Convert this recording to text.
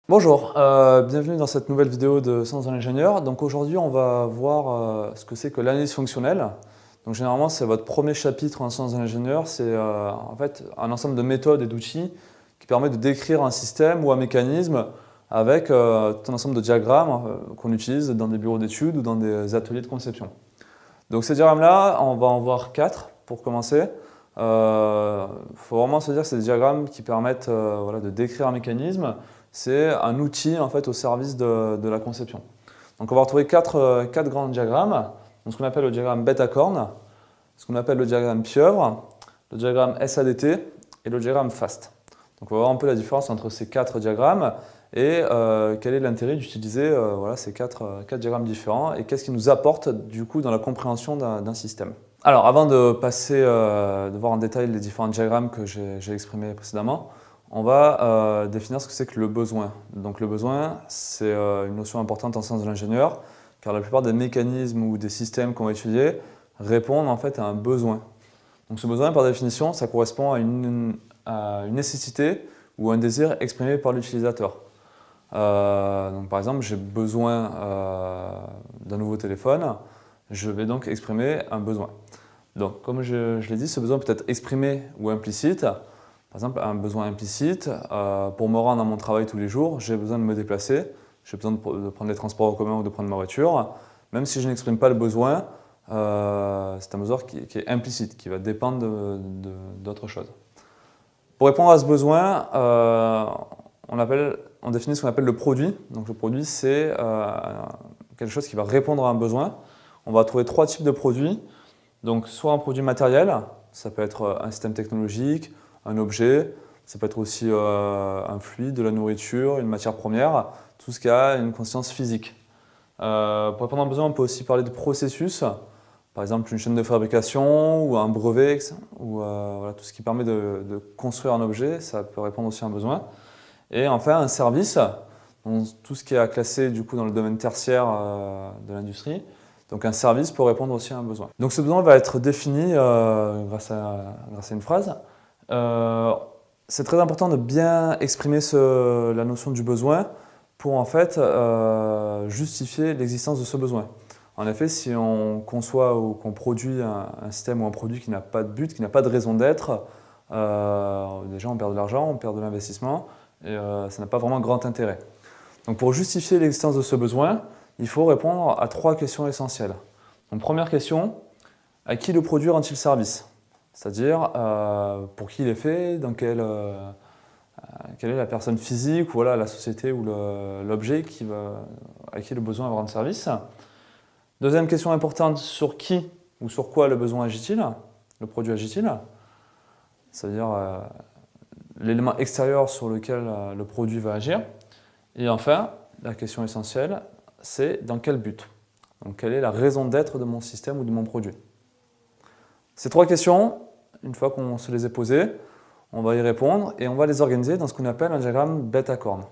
Bonjour, bienvenue dans cette nouvelle vidéo de Sciences de l'ingénieur. Donc aujourd'hui on va voir ce que c'est que l'analyse fonctionnelle. Donc généralement c'est votre premier chapitre en Sciences de l'ingénieur, c'est en fait un ensemble de méthodes et d'outils qui permet de décrire un système ou un mécanisme avec tout un ensemble de diagrammes qu'on utilise dans des bureaux d'études ou dans des ateliers de conception. Donc ces diagrammes-là, on va en voir 4 pour commencer. Faut vraiment se dire que c'est des diagrammes qui permettent voilà, de décrire un mécanisme. C'est un outil en fait, au service de la conception. Donc on va retrouver quatre grands diagrammes. Donc, ce qu'on appelle le diagramme bêta-corne, ce qu'on appelle le diagramme pieuvre, le diagramme SADT et le diagramme FAST. Donc on va voir un peu la différence entre ces 4 diagrammes et quel est l'intérêt d'utiliser voilà, ces quatre diagrammes différents et qu'est-ce qui nous apporte du coup dans la compréhension d'un système. Alors avant de passer, de voir en détail les différents diagrammes que j'ai exprimés précédemment, on va définir ce que c'est que le besoin. Donc le besoin, c'est une notion importante en sciences de l'ingénieur, car la plupart des mécanismes ou des systèmes qu'on va étudier répondent en fait à un besoin. Donc ce besoin, par définition, ça correspond à une nécessité ou un désir exprimé par l'utilisateur. Donc par exemple, j'ai besoin d'un nouveau téléphone, je vais donc exprimer un besoin. Donc comme je l'ai dit, ce besoin peut être exprimé ou implicite. Par exemple, un besoin implicite, pour me rendre à mon travail tous les jours, j'ai besoin de me déplacer, j'ai besoin de prendre les transports en commun ou de prendre ma voiture. Même si je n'exprime pas le besoin, c'est un besoin qui est implicite, qui va dépendre d'autre chose. Pour répondre à ce besoin, on définit ce qu'on appelle le produit. Donc le produit, c'est quelque chose qui va répondre à un besoin. On va trouver 3 types de produits. Donc soit un produit matériel, ça peut être un système technologique, un objet, ça peut être aussi un fluide, de la nourriture, une matière première, tout ce qui a une consistance physique. Pour répondre à un besoin, on peut aussi parler de processus, par exemple une chaîne de fabrication ou un brevet, ou voilà, tout ce qui permet de construire un objet, ça peut répondre aussi à un besoin. Et enfin un service, donc tout ce qui est classé du coup dans le domaine tertiaire de l'industrie. Donc un service peut répondre aussi à un besoin. Donc ce besoin va être défini grâce à une phrase. C'est très important de bien exprimer la notion du besoin pour en fait justifier l'existence de ce besoin. En effet, si on conçoit ou qu'on produit un système ou un produit qui n'a pas de but, qui n'a pas de raison d'être, déjà on perd de l'argent, on perd de l'investissement et ça n'a pas vraiment grand intérêt. Donc pour justifier l'existence de ce besoin, il faut répondre à 3 questions essentielles. Donc première question, à qui le produit rend-il service ? C'est-à-dire pour qui il est fait, quelle est la personne physique, ou voilà, la société ou l'objet à qui le besoin va rendre service. Deuxième question importante, sur qui ou sur quoi le besoin agit-il, le produit agit-il. C'est-à-dire l'élément extérieur sur lequel le produit va agir. Et enfin, la question essentielle, c'est dans quel but. Donc quelle est la raison d'être de mon système ou de mon produit. Ces 3 questions, une fois qu'on se les est posées, on va y répondre et on va les organiser dans ce qu'on appelle un diagramme bêta-corne.